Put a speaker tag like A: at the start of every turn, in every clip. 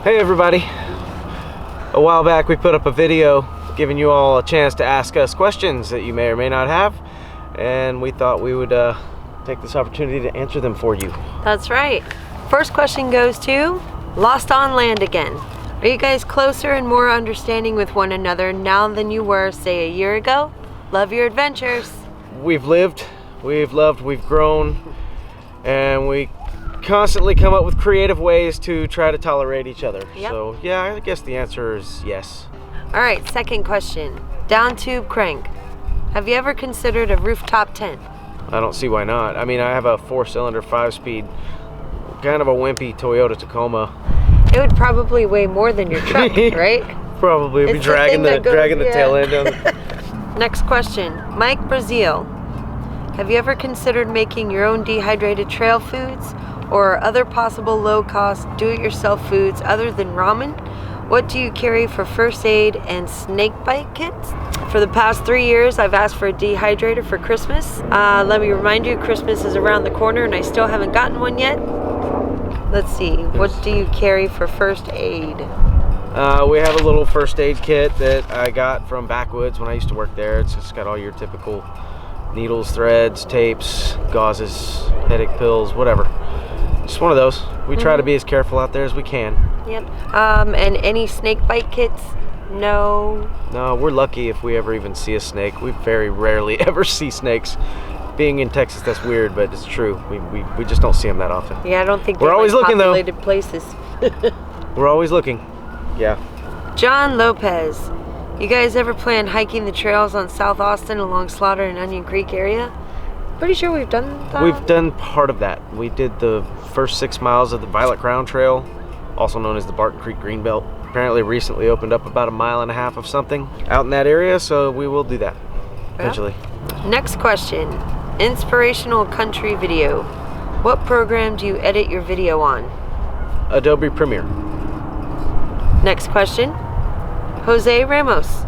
A: Hey everybody. A while back we put up a video giving you all a chance to ask us questions that you may or may not have, and we thought we would take this opportunity to answer them for you.
B: That's right. First question goes to Lost on Land again. Are you guys closer and more understanding with one another now than you were, say, a year ago? Love your adventures.
A: We've lived, we've loved, we've grown, and we constantly come up with creative ways to try to tolerate each other.
B: Yep.
A: So yeah, I guess the answer is yes.
B: All right, second question. Down tube crank. Have you ever considered a rooftop tent?
A: I don't see why not. I mean, I have a 4-cylinder 5-speed, kind of a wimpy Toyota Tacoma.
B: It would probably weigh more than your truck, right?
A: Probably be
B: It's
A: dragging
B: the thing that
A: dragging the
B: goes-
A: tail
B: yeah.
A: end down.
B: Next question. Mike Brazil. Have you ever considered making your own dehydrated trail foods or other possible low-cost do-it-yourself foods other than ramen? What do you carry for first aid and snake bite kits? For the past 3 years, I've asked for a dehydrator for Christmas. Let me remind you, Christmas is around the corner and I still haven't gotten one yet. Let's see, what do you carry for first aid?
A: We have a little first aid kit that I got from Backwoods when I used to work there. It's just got all your typical needles, threads, tapes, gauzes, headache pills, whatever. Just one of those. We try to be as careful out there as we can.
B: Yep. And any snake bite kits? No.
A: No, we're lucky if we ever even see a snake. We very rarely ever see snakes. Being in Texas, that's weird, but it's true. We just don't see them that often.
B: Yeah, I don't think
A: We're
B: they
A: always
B: like
A: looking, though.
B: populated places.
A: We're always looking. Yeah.
B: John Lopez. You guys ever plan hiking the trails on South Austin along Slaughter and Onion Creek area? Pretty sure we've done that.
A: We've done part of that. We did the first 6 miles of the Violet Crown Trail, also known as the Barton Creek Greenbelt. Apparently recently opened up about 1.5 miles of something out in that area, so we will do that eventually.
B: Next question. Inspirational country video. What program do you edit your video on?
A: Adobe Premiere.
B: Next question. Jose Ramos.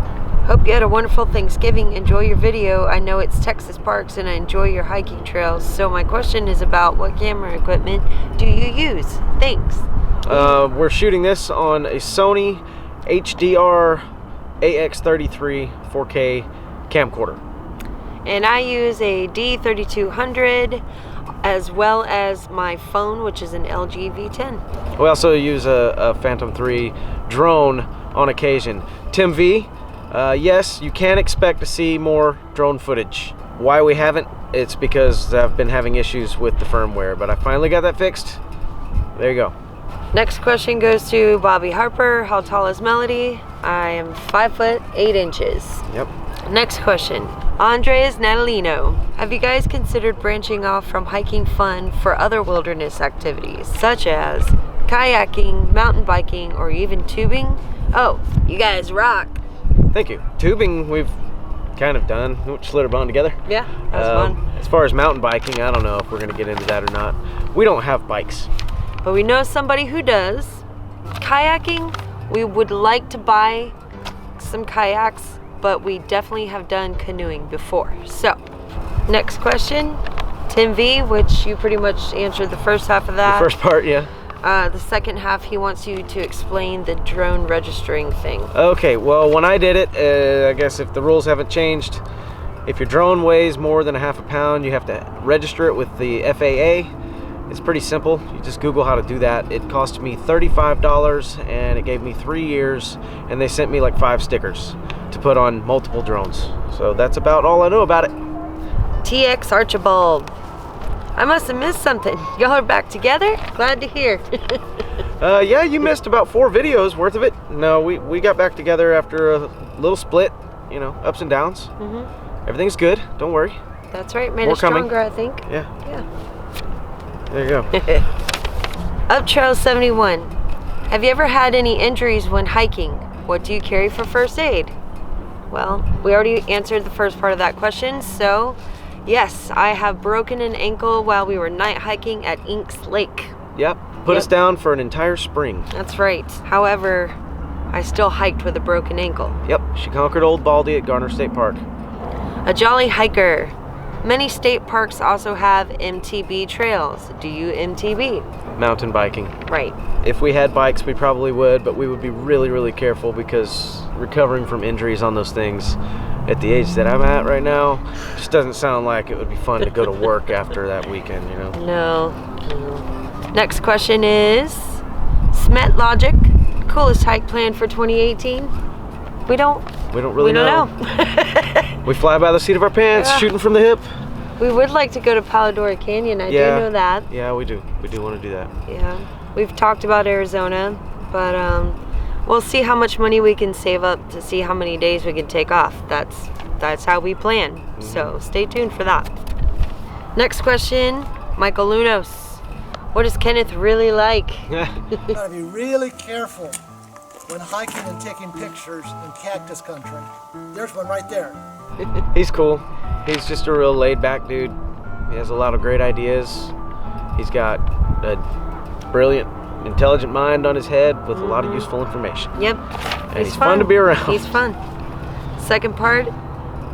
B: Hope you had a wonderful Thanksgiving. Enjoy your video. I know it's Texas parks and I enjoy your hiking trails. So my question is about what camera equipment do you use? Thanks.
A: We're shooting this on a Sony FDR-AX33 4K camcorder.
B: And I use a D3200 as well as my phone, which is an LG V10.
A: We also use a Phantom 3 drone on occasion. Tim V, yes, you can expect to see more drone footage. Why we haven't, it's because I've been having issues with the firmware, but I finally got that fixed. There you go.
B: Next question goes to Bobby Harper. How tall is Melody? I am 5 foot 8 inches.
A: Yep.
B: Next question. Andres Natalino. Have you guys considered branching off from hiking fun for other wilderness activities, such as kayaking, mountain biking, or even tubing? Oh, you guys rock.
A: Thank you. Tubing, we've kind of done. We went Schlitterbahn together.
B: Yeah, that was fun.
A: As far as mountain biking, I don't know if we're going to get into that or not. We don't have bikes.
B: But we know somebody who does. Kayaking, we would like to buy some kayaks, but we definitely have done canoeing before. So, next question. Tim V, which you pretty much answered the first half of that.
A: The first part, yeah.
B: The second half, he wants you to explain the drone registering thing.
A: Okay, well, when I did it, I guess if the rules haven't changed, if your drone weighs more than 1/2 pound, you have to register it with the FAA. It's pretty simple. You just Google how to do that. It cost me $35 and it gave me 3 years, and they sent me like 5 stickers to put on multiple drones. So that's about all I know about it.
B: TX Archibald. I must have missed something. Y'all are back together? Glad to hear.
A: Yeah, you missed about 4 videos worth of it. No, we got back together after a little split, you know, ups and downs. Everything's good, don't worry.
B: That's right, made
A: More
B: us stronger,
A: coming.
B: I think.
A: Yeah,
B: Yeah.
A: there you go.
B: Up Trail 71. Have you ever had any injuries when hiking? What do you carry for first aid? Well, we already answered the first part of that question, so yes, I have broken an ankle while we were night hiking at Inks Lake.
A: Yep, put us down for an entire spring.
B: That's right. However, I still hiked with a broken ankle.
A: Yep, she conquered Old Baldy at Garner State Park.
B: A Jolly Hiker. Many state parks also have MTB trails. Do you MTB?
A: Mountain biking.
B: Right.
A: If we had bikes, we probably would, but we would be really, really careful because recovering from injuries on those things at the age that I'm at right now just doesn't sound like it would be fun to go to work after that weekend, you know?
B: No. Next question is, Smyth Logic, coolest hike plan for 2018? We don't really know.
A: We fly by the seat of our pants, shooting from the hip.
B: We would like to go to Polidori Canyon, I do know that.
A: Yeah, we do. We do want to do that.
B: Yeah. We've talked about Arizona, but we'll see how much money we can save up to see how many days we can take off. That's how we plan. So stay tuned for that. Next question, Michael Lunos. What does Kenneth really like?
C: You gotta be really careful when hiking and taking pictures in cactus country. There's one right there.
A: He's cool. He's just a real laid-back dude. He has a lot of great ideas. He's got a brilliant, intelligent mind on his head with a lot of useful information.
B: Yep.
A: And he's fun to be around.
B: He's fun. Second part,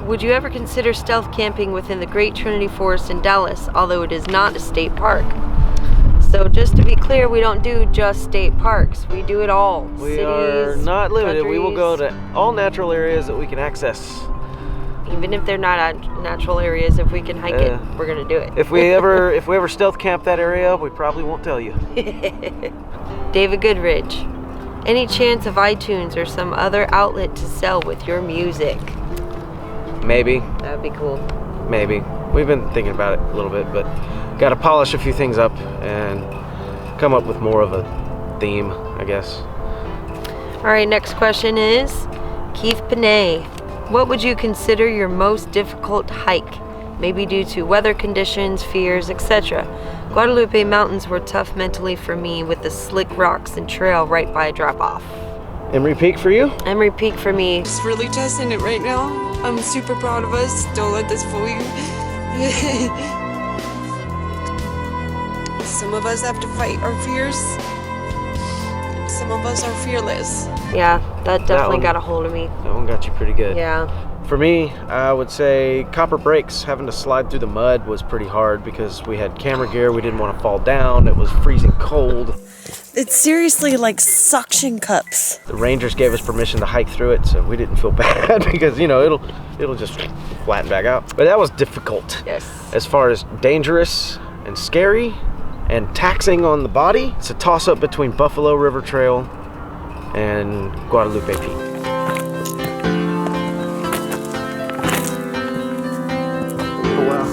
B: would you ever consider stealth camping within the Great Trinity Forest in Dallas, although it is not a state park? So just to be clear, we don't do just state parks. We do it all.
A: We
B: Cities,
A: are not limited. We will go
B: countries.
A: to all natural areas that we can access.
B: Even if they're not natural areas, if we can hike it, we're gonna do it.
A: If we ever stealth camp that area, we probably won't tell you.
B: David Goodridge, any chance of iTunes or some other outlet to sell with your music?
A: Maybe.
B: That would be cool.
A: Maybe. We've been thinking about it a little bit, but got to polish a few things up and come up with more of a theme, I guess.
B: All right, next question is Keith Pinay. What would you consider your most difficult hike? Maybe due to weather conditions, fears, etc. Guadalupe Mountains were tough mentally for me with the slick rocks and trail right by a drop-off.
A: Emery Peak for you?
B: Emery Peak for me.
D: Just really testing it right now. I'm super proud of us. Don't let this fool you. Some of us have to fight our fears. Some of us are fearless.
B: Yeah, that definitely got a hold of me.
A: That one got you pretty good.
B: Yeah.
A: For me, I would say copper brakes. Having to slide through the mud was pretty hard because we had camera gear. We didn't want to fall down. It was freezing cold.
D: It's seriously like suction cups.
A: The rangers gave us permission to hike through it, so we didn't feel bad because, you know, it'll just flatten back out. But that was difficult.
B: Yes.
A: As far as dangerous and scary and taxing on the body, it's a toss-up between Buffalo River Trail and Guadalupe Peak. Oh, wow.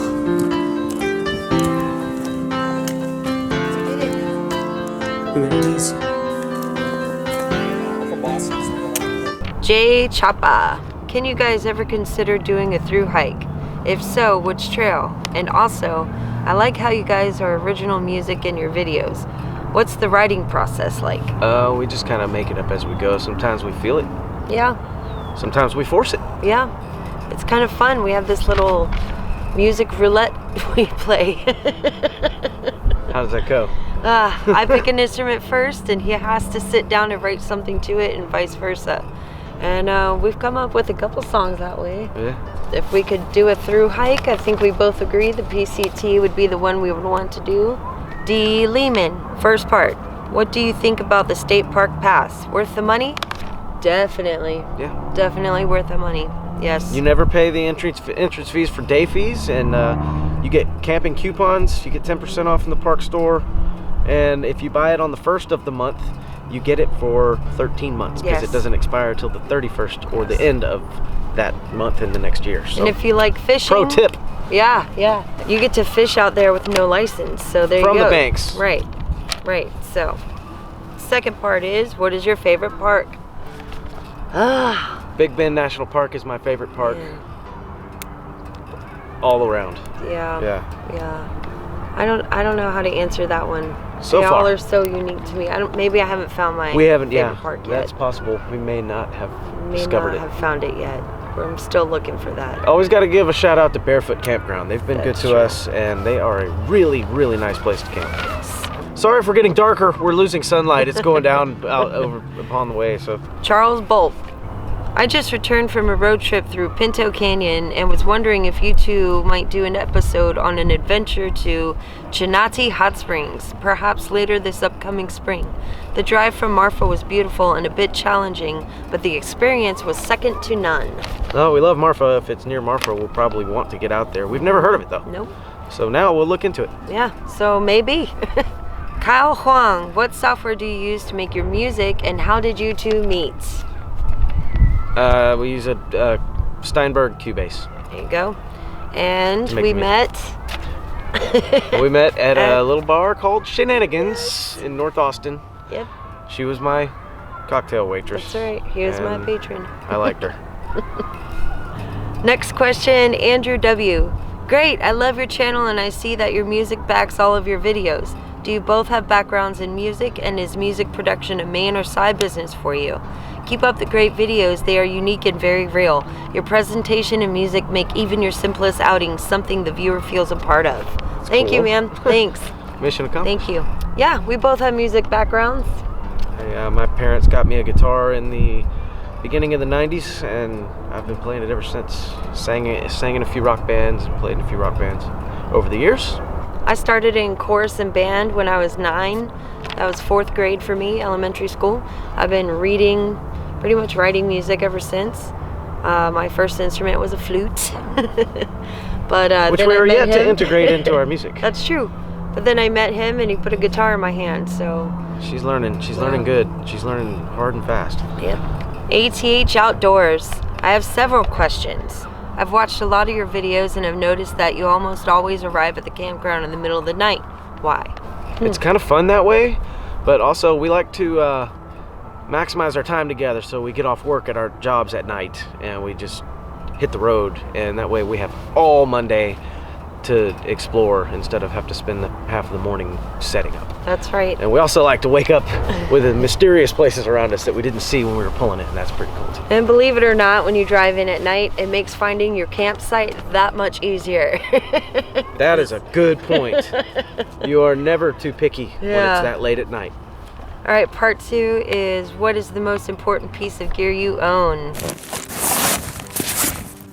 B: Jay Chapa, can you guys ever consider doing a through hike? If so, which trail? And also, I like how you guys are original music in your videos. What's the writing process like?
A: We just kind of make it up as we go. Sometimes we feel it.
B: Yeah.
A: Sometimes we force it.
B: Yeah. It's kind of fun. We have this little music roulette we play.
A: How does that go?
B: I pick an instrument first and he has to sit down and write something to it and vice versa. And we've come up with a couple songs that way.
A: Yeah.
B: If we could do a through hike, I think we both agree the PCT would be the one we would want to do. D. Lehman, first part. What do you think about the state park pass? Worth the money? Definitely.
A: Yeah.
B: Definitely worth the money. Yes.
A: You never pay the entrance fees for day fees, and you get camping coupons. You get 10% off in the park store, and if you buy it on the 1st of the month, you get it for 13 months because
B: Yes.
A: it doesn't expire until the 31st or the end of that month in the next year. So,
B: And if you like fishing,
A: pro tip.
B: Yeah, you get to fish out there with no license. So there
A: From
B: you go.
A: the banks.
B: Right. So, second part is, what is your favorite park?
A: Big Bend National Park is my favorite park. All around.
B: Yeah. I don't know how to answer that one.
A: So
B: they
A: far.
B: all are so unique to me. Maybe I haven't found my
A: We haven't,
B: favorite park yet.
A: that's possible. We may not have
B: May
A: discovered
B: not
A: it.
B: have found it yet. I'm still looking for that.
A: Always got to give a shout out to Barefoot Campground. They've been
B: That's
A: good to
B: true.
A: us, and they are a really, really nice place to camp. Sorry for getting darker. We're losing sunlight. It's going down out over upon the way. So
B: Charles Bolt, I just returned from a road trip through Pinto Canyon and was wondering if you two might do an episode on an adventure to Chinati Hot Springs, perhaps later this upcoming spring. The drive from Marfa was beautiful and a bit challenging, but the experience was second to none.
A: Oh, we love Marfa. If it's near Marfa, we'll probably want to get out there. We've never heard of it though.
B: Nope.
A: So now we'll look into it.
B: Yeah, so maybe. Kyle Huang, what software do you use to make your music and how did you two meet?
A: We use a Steinberg Cubase.
B: There you go. And we met.
A: We met at a little bar called Shenanigans in North Austin.
B: Yep.
A: She was my cocktail waitress.
B: That's right. He was my patron.
A: I liked her.
B: Next question, Andrew W. Great, I love your channel and I see that your music backs all of your videos. Do you both have backgrounds in music, and is music production a main or side business for you? Keep up the great videos, they are unique and very real. Your presentation and music make even your simplest outings something the viewer feels a part of. Thank you, man. Thanks.
A: Mission accomplished.
B: Thank you. Yeah, we both have music backgrounds.
A: My parents got me a guitar in the beginning of the 90s, and I've been playing it ever since. Sang in a few rock bands and played in a few rock bands over the years.
B: I started in chorus and band when I was 9. That was 4th grade for me, elementary school. I've been reading, pretty much writing music ever since. My first instrument was a flute. But
A: which we are yet to integrate into our music.
B: That's true. But then I met him and he put a guitar in my hand, so.
A: She's learning. She's learning good. She's learning hard and fast.
B: Yep. Ath Outdoors. I have several questions. I've watched a lot of your videos and have noticed that you almost always arrive at the campground in the middle of the night. Why?
A: It's kind of fun that way, but also we like to maximize our time together, so we get off work at our jobs at night and we just hit the road, and that way we have all Monday to explore instead of have to spend half of the morning setting up.
B: That's right.
A: And we also like to wake up with the mysterious places around us that we didn't see when we were pulling it, and that's pretty cool too.
B: And believe it or not, when you drive in at night, it makes finding your campsite that much easier.
A: That is a good point. You are never too picky when it's that late at night.
B: All right, part 2 is, what is the most important piece of gear you own?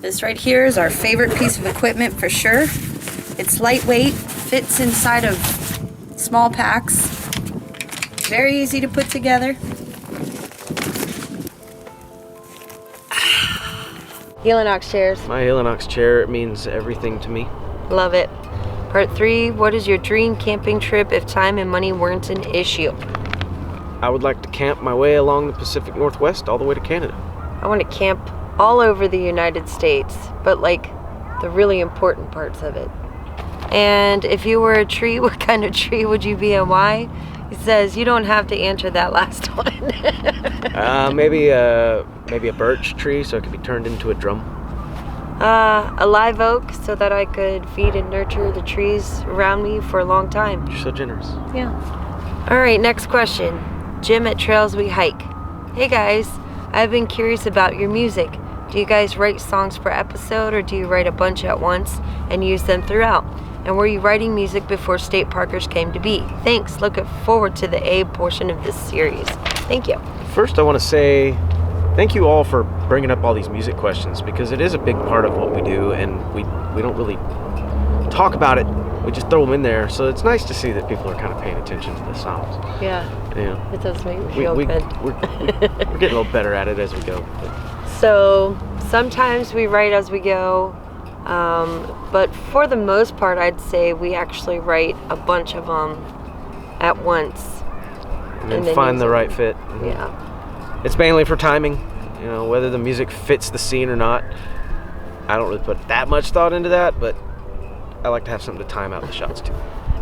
E: This right here is our favorite piece of equipment for sure. It's lightweight, fits inside of small packs, very easy to put together.
B: Gila Knox chairs.
A: My Gila Knox chair means everything to me.
B: Love it. Part 3, what is your dream camping trip if time and money weren't an issue?
A: I would like to camp my way along the Pacific Northwest all the way to Canada.
B: I want to camp all over the United States, but like the really important parts of it. And if you were a tree, what kind of tree would you be and why? He says you don't have to answer that last one.
A: Maybe a birch tree so it could be turned into a drum.
B: A live oak so that I could feed and nurture the trees around me for a long time.
A: You're so generous.
B: Yeah. All right, next question. Jim at Trails We Hike. Hey guys, I've been curious about your music. Do you guys write songs per episode or do you write a bunch at once and use them throughout? And were you writing music before State Parkers came to be? Thanks. Looking forward to the A portion of this series. Thank you.
A: First, I want to say thank you all for bringing up all these music questions, because it is a big part of what we do, and we don't really talk about it. We just throw them in there. So it's nice to see that people are kind of paying attention to the songs.
B: Yeah.
A: Yeah.
B: It does make me feel good.
A: We're getting a little better at it as we go.
B: So sometimes we write as we go. But for the most part, I'd say we actually write a bunch of them at once.
A: And then find the right fit.
B: Yeah.
A: It's mainly for timing, you know, whether the music fits the scene or not. I don't really put that much thought into that, but I like to have something to time out the shots too.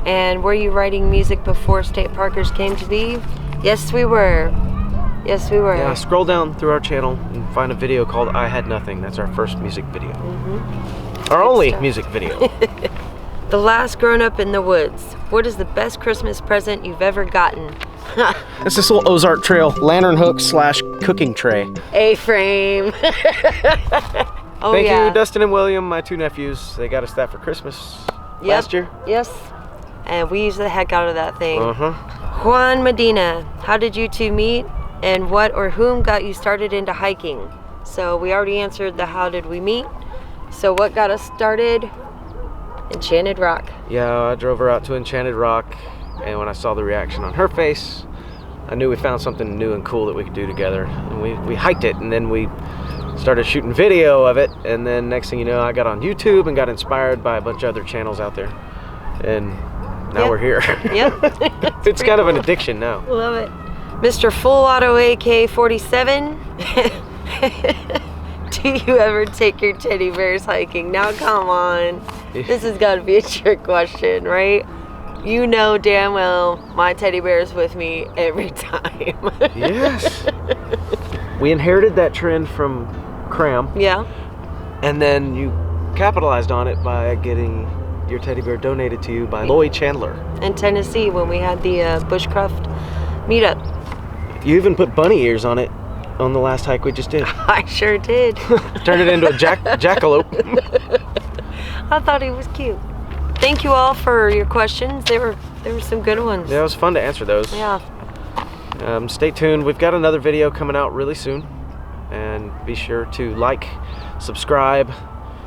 B: And were you writing music before State Parkers came to be? Yes, we were. Yes, we were.
A: Yeah, scroll down through our channel and find a video called I Had Nothing. That's our first music video. Our only music video.
B: The last grown up in the woods. What is the best Christmas present you've ever gotten?
A: It's this little Ozark Trail lantern hook / cooking tray.
B: A-frame. Oh,
A: Thank
B: yeah.
A: you, Dustin and William, my 2 nephews. They got us that for Christmas last year.
B: Yes. And we used the heck out of that thing.
A: Uh-huh.
B: Juan Medina, how did you two meet? And what or whom got you started into hiking? So we already answered the how did we meet. So what got us started? Enchanted Rock.
A: Yeah, I drove her out to Enchanted Rock, and when I saw the reaction on her face, I knew we found something new and cool that we could do together. And we hiked it, and then we started shooting video of it, and then next thing you know, I got on YouTube and got inspired by a bunch of other channels out there. And now we're here.
B: Yep.
A: It's kind of an addiction now.
B: Love it. Mr. Full Auto AK-47. Do you ever take your teddy bears hiking? Now come on. This has got to be a trick question, right? You know damn well my teddy bear is with me every time.
A: Yes. We inherited that trend from Cram.
B: Yeah.
A: And then you capitalized on it by getting your teddy bear donated to you by Lloyd Chandler.
B: In Tennessee when we had the Bushcraft meetup.
A: You even put bunny ears on it on the last hike we just did.
B: I sure did.
A: Turned it into a jackalope.
B: I thought he was cute. Thank you all for your questions. There were some good ones.
A: Yeah, it was fun to answer those.
B: Yeah.
A: Stay tuned. We've got another video coming out really soon. And be sure to like, subscribe.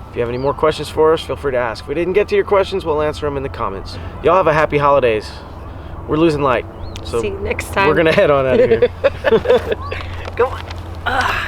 A: If you have any more questions for us, feel free to ask. If we didn't get to your questions, we'll answer them in the comments. Y'all have a happy holidays. We're losing light. So
B: see you next time.
A: we're going to head on out of here.
B: Go on.